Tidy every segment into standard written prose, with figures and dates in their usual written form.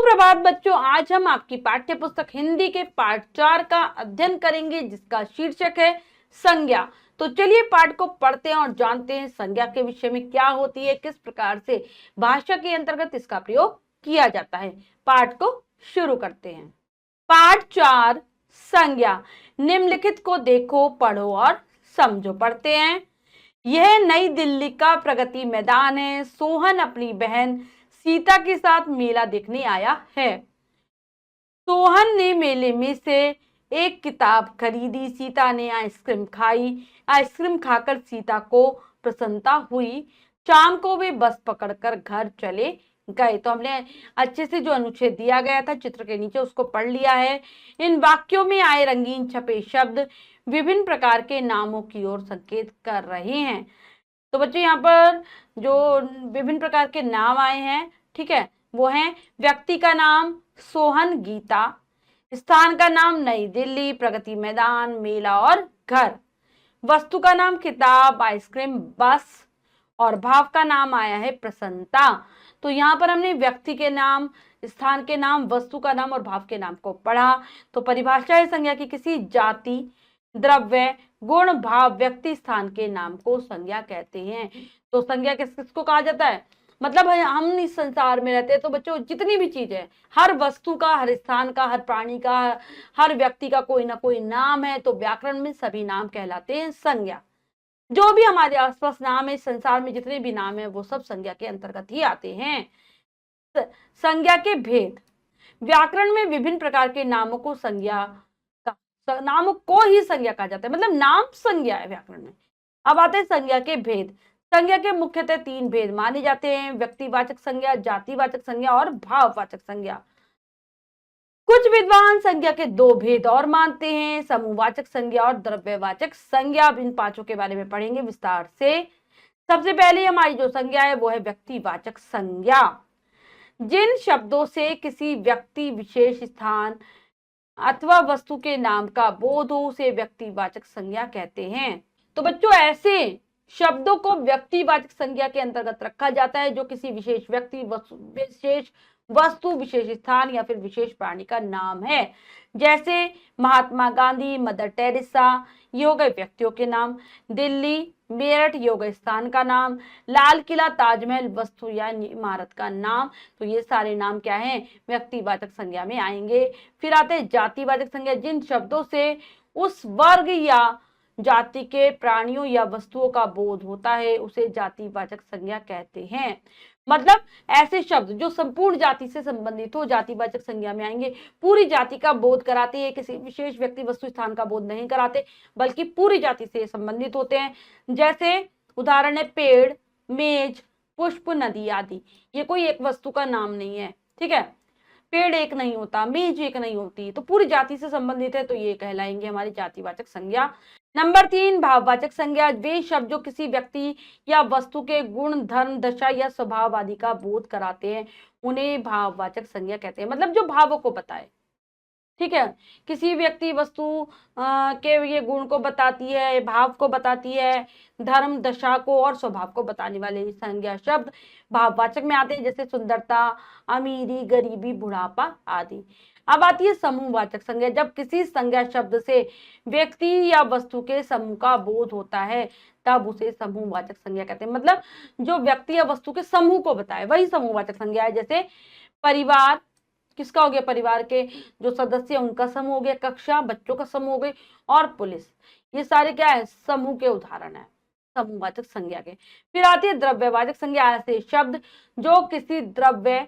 सुप्रभात बच्चों, आज हम आपकी पाठ्य पुस्तक हिंदी के पाठ 4 का अध्ययन करेंगे जिसका शीर्षक है संज्ञा। तो चलिए पाठ को पढ़ते हैं और जानते हैं संज्ञा के विषय में क्या होती है, किस प्रकार से भाषा के अंतर्गत इसका प्रयोग किया जाता है। पाठ को शुरू करते हैं। पाठ 4 संज्ञा। निम्नलिखित को देखो, पढ़ो और समझो। पढ़ते हैं। यह नई दिल्ली का प्रगति मैदान है। सोहन अपनी बहन सीता के साथ मेला देखने आया है। सोहन ने मेले में से एक किताब खरीदी। सीता ने आइसक्रीम खाई। आइसक्रीम खाकर सीता को प्रसन्नता हुई। शाम को वे बस पकड़कर घर चले गए। तो हमने अच्छे से जो अनुच्छेद दिया गया था चित्र के नीचे उसको पढ़ लिया है। इन वाक्यों में आए रंगीन छपे शब्द विभिन्न प्रकार के नामों की ओर संकेत कर रहे हैं। तो बच्चों यहाँ पर जो विभिन्न प्रकार के नाम आए हैं, ठीक है, वो हैं व्यक्ति का नाम सोहन गीता, स्थान का नाम नई दिल्ली, प्रगति मैदान, मेला और घर, वस्तु का नाम किताब, आइसक्रीम, बस और भाव का नाम आया है प्रसन्नता। तो यहाँ पर हमने व्यक्ति के नाम, स्थान के नाम, वस्तु का नाम और भाव के नाम को पढ़ा। तो परिभाषा है संज्ञा की इसी जाति, द्रव्य, गुण, भाव, व्यक्ति, स्थान के नाम को संज्ञा कहते हैं। तो संज्ञा किसको कहा जाता है? मतलब हम इस संसार में रहते हैं तो बच्चों जितनी भी चीज है, हर वस्तु का, हर स्थान का, हर प्राणी का, हर व्यक्ति का कोई ना कोई नाम है। तो व्याकरण में सभी नाम कहलाते हैं संज्ञा। जो भी हमारे आसपास नाम है, संसार में जितने भी नाम है वो सब संज्ञा के अंतर्गत ही आते हैं। संज्ञा के भेद। व्याकरण में विभिन्न प्रकार के नामों को नामों को ही संज्ञा कहा जाता है, मतलब नाम संज्ञा है व्याकरण में। अब आते हैं संज्ञा के भेद। संज्ञा के मुख्यतः 3 भेद माने जाते हैं: व्यक्तिवाचक संज्ञा, जातिवाचक संज्ञा और भाववाचक संज्ञा। कुछ विद्वान संज्ञा के 2 भेद और मानते हैं: समूहवाचक संज्ञा और द्रव्यवाचक संज्ञा। इन पांचों के बारे में पढ़ेंगे विस्तार से। सबसे पहले हमारी जो संज्ञा है वो है व्यक्तिवाचक संज्ञा। जिन शब्दों से किसी व्यक्ति, विशेष, स्थान अथवा वस्तु के नाम का बोध हो उसे व्यक्तिवाचक संज्ञा कहते हैं। तो बच्चों ऐसे शब्दों को व्यक्तिवाचक संज्ञा के अंतर्गत रखा जाता है जो किसी विशेष व्यक्ति, विशेष वस्तु, विशेष स्थान या फिर विशेष प्राणी का नाम है। जैसे महात्मा गांधी, मदर टेरेसा, ये हो गए व्यक्तियों के नाम। दिल्ली, मेरठ, ये हो गए स्थान का नाम। लाल किला, ताजमहल, वस्तु या इमारत का नाम। तो ये सारे नाम क्या हैं? व्यक्तिवाचक संज्ञा में आएंगे। फिर आते हैं जातिवाचक संज्ञा। जिन शब्दों से उस वर्ग या जाति के प्राणियों या वस्तुओं का बोध होता है उसे जातिवाचक संज्ञा कहते हैं। मतलब ऐसे शब्द जो संपूर्ण जाति से संबंधित हो जातिवाचक संज्ञा में आएंगे। पूरी जाति का बोध कराते हैं, किसी विशेष व्यक्ति, वस्तु, स्थान का बोध नहीं कराते, बल्कि पूरी जाति से संबंधित होते हैं। जैसे उदाहरण है पेड़, मेज, पुष्प, नदी आदि। ये कोई एक वस्तु का नाम नहीं है, ठीक है। पेड़ एक नहीं होता, मेज एक नहीं होती, तो पूरी जाति से संबंधित है, तो ये कहलाएंगे हमारी जातिवाचक संज्ञा। नंबर 3 भाववाचक संज्ञा। वे शब्द जो किसी व्यक्ति या वस्तु के गुण, धर्म, दशा या स्वभाव आदि का बोध कराते हैं उन्हें भाववाचक संज्ञा कहते हैं। मतलब जो भावों को बताए, ठीक है, किसी व्यक्ति, वस्तु के ये गुण को बताती है, भाव को बताती है, धर्म, दशा को और स्वभाव को बताने वाले संज्ञा शब्द भाववाचक में आते हैं। जैसे सुंदरता, अमीरी, गरीबी, बुढ़ापा आदि। अब आती है समूहवाचक संज्ञा। जब किसी संज्ञा शब्द से व्यक्ति या वस्तु के समूह का बोध होता है तब उसे समूहवाचक संज्ञा कहते हैं। मतलब जो व्यक्ति या वस्तु के समूह को बताए वही समूहवाचक संज्ञा है। जैसे परिवार, किसका हो गया? परिवार के जो सदस्य उनका समूह हो गया। कक्षा, बच्चों का समूह हो गई। और पुलिस, ये सारे क्या है? समूह के उदाहरण है समूहवाचक संज्ञा के। फिर आती है द्रव्यवाचक संज्ञा। ऐसे शब्द जो किसी द्रव्य,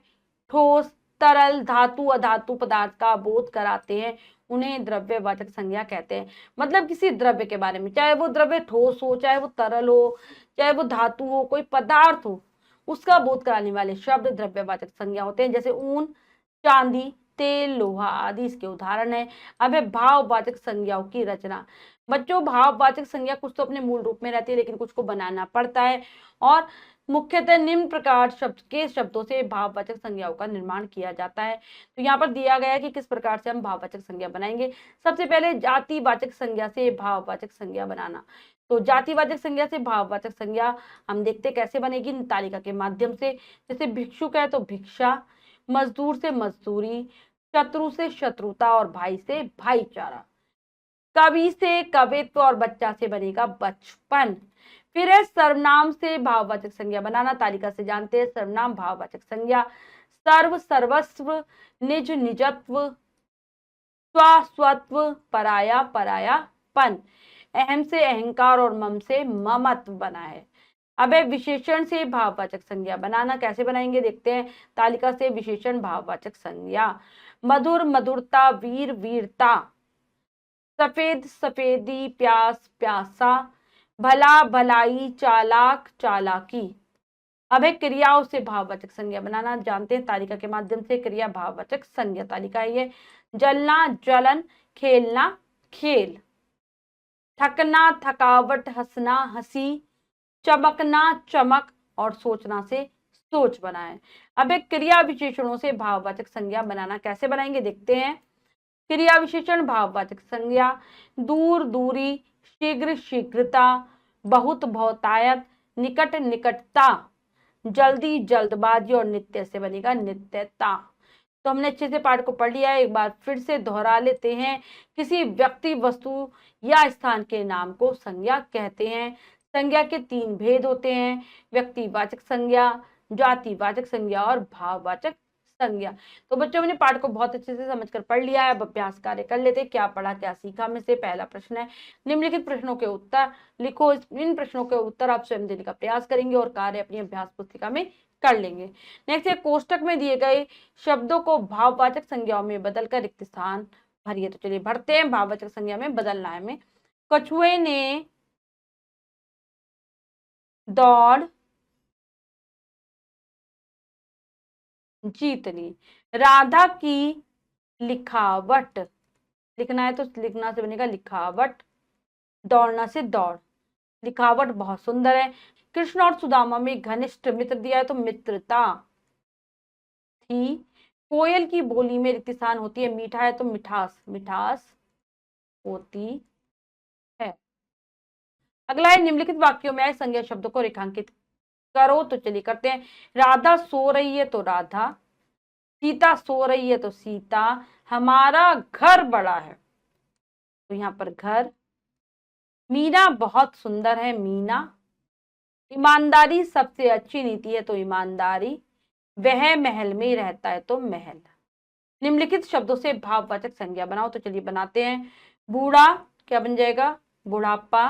ठोस, तरल, धातु, अधातु पदार्थ का बोध कराते हैं उन्हें द्रव्यवाचक संज्ञा कहते हैं। मतलब किसी द्रव्य के बारे में, चाहे वो द्रव्य ठोस हो, चाहे वो तरल हो, चाहे वो धातु हो, कोई पदार्थ हो, उसका बोध कराने वाले शब्द द्रव्यवाचक संज्ञा होते हैं। जैसे ऊन, चांदी, तेल, लोहा आदि इसके उदाहरण है। अब है भाववाचक संज्ञाओं की रचना। बच्चों भाववाचक संज्ञा कुछ तो अपने मूल रूप में रहती है लेकिन कुछ को बनाना पड़ता है और मुख्यतः निम्न प्रकार शब्दों से भाववाचक संज्ञाओं का निर्माण किया जाता है। तो यहाँ पर दिया गया है कि किस प्रकार से हम भाववाचक संज्ञा बनाएंगे। सबसे पहले जातिवाचक संज्ञा से भाववाचक संज्ञा बनाना। तो जातिवाचक संज्ञा से भाववाचक संज्ञा हम देखते कैसे बनेगी, तालिका के माध्यम से। जैसे भिक्षुक है तो भिक्षा, मजदूर से मजदूरी, शत्रु से शत्रुता और भाई से भाईचारा। कवि से कवित्व और बच्चा से बनेगा बचपन। फिर है सर्वनाम से भाववाचक संज्ञा बनाना। तालिका से जानते हैं सर्वनाम भाववाचक संज्ञा। सर्व सर्वस्व, निज निजत्व, स्व स्वत्व, पराया परायापन। अहम से अहंकार और मम से ममत्व बना है। अब है विशेषण से भाववाचक संज्ञा बनाना। कैसे बनाएंगे देखते हैं। तालिका से विशेषण भाववाचक संज्ञा। मधुर मधुरता, वीर वीरता, सफेद सफेदी, प्यास प्यासा, भला भलाई, चालाक चालाकी। अब है क्रियाओं से भाववाचक संज्ञा बनाना। जानते हैं तालिका के माध्यम से क्रिया भाववाचक संज्ञा। तालिका है ये। जलना जलन, खेलना खेल, थकना थकावट, हंसना हंसी, चमकना चमक और सोचना से सोच बनाए। अब एक क्रिया विशेषणों से भाववाचक संज्ञा बनाना। कैसे बनाएंगे देखते हैं। क्रिया विशेषण भाववाचक संज्ञा। दूर दूरी, शीघ्र शीघ्रता, बहुत बहुतायत, निकट निकटता, जल्दी जल्दबाजी और नित्य से बनेगा नित्यता। तो हमने अच्छे से पाठ को पढ़ लिया है। एक बार फिर से दोहरा लेते हैं। किसी व्यक्ति, वस्तु या स्थान के नाम को संज्ञा कहते हैं। संज्ञा के 3 भेद होते हैं। व्यक्तिवाचक संज्ञा, जातिवाचक संज्ञा और भाववाचक संज्ञा। तो बच्चों ने पाठ को बहुत अच्छे से समझकर पढ़ लिया है। अब अभ्यास कार्य कर लेते हैं। क्या पढ़ा क्या सीखा में से पहला प्रश्न है, निम्नलिखित प्रश्नों के उत्तर लिखो। इन प्रश्नों के उत्तर आप स्वयं देने का प्रयास करेंगे और कार्य अपनी अभ्यास पुस्तिका में कर लेंगे। नेक्स्ट है कोष्टक में दिए गए शब्दों को भाववाचक संज्ञाओं में बदलकर रिक्त स्थान भरिए। तो चलिए भरते हैं। भाववाचक संज्ञा में बदलना है हमें। कछुए ने दौड़ जीत ली। राधा की लिखावट, लिखना है तो लिखना से बनेगा लिखावट। दौड़ना से दौड़, लिखावट बहुत सुंदर है। कृष्ण और सुदामा में घनिष्ठ मित्र दिया है तो मित्रता थी। कोयल की बोली में रिक्त स्थान होती है। मीठा है तो मिठास, मिठास होती है। अगला है निम्नलिखित वाक्यों में आए संज्ञा शब्दों को रेखांकित करो। तो चलिए करते हैं। राधा सो रही है तो राधा, सीता सो रही है तो सीता, हमारा घर बड़ा है तो यहाँ पर घर, मीना बहुत सुंदर है मीना, ईमानदारी सबसे अच्छी नीति है तो ईमानदारी, वह महल में रहता है तो महल। निम्नलिखित शब्दों से भाववाचक संज्ञा बनाओ। तो चलिए बनाते हैं। बूढ़ा क्या बन जाएगा, बुढ़ापा,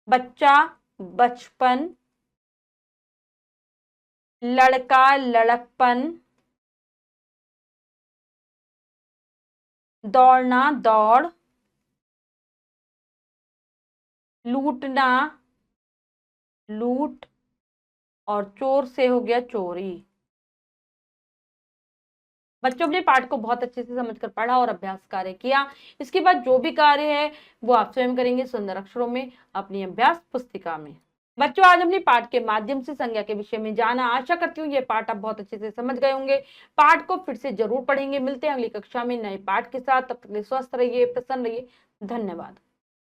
बच्चा बचपन, लड़का लड़कपन, दौड़ना दौड़, लूटना लूट और चोर से हो गया चोरी। बच्चों ने पाठ को बहुत अच्छे से समझकर पढ़ा और अभ्यास कार्य किया। इसके बाद जो भी कार्य है वो आप स्वयं करेंगे सुंदर अक्षरों में अपनी अभ्यास पुस्तिका में। बच्चों आज हमने पाठ के माध्यम से संज्ञा के विषय में जाना। आशा करती हूँ ये पाठ आप बहुत अच्छे से समझ गए होंगे। पाठ को फिर से जरूर पढ़ेंगे। मिलते हैं अगली कक्षा में नए पाठ के साथ। तब तक के लिए स्वस्थ रहिए, प्रसन्न रहिए। धन्यवाद।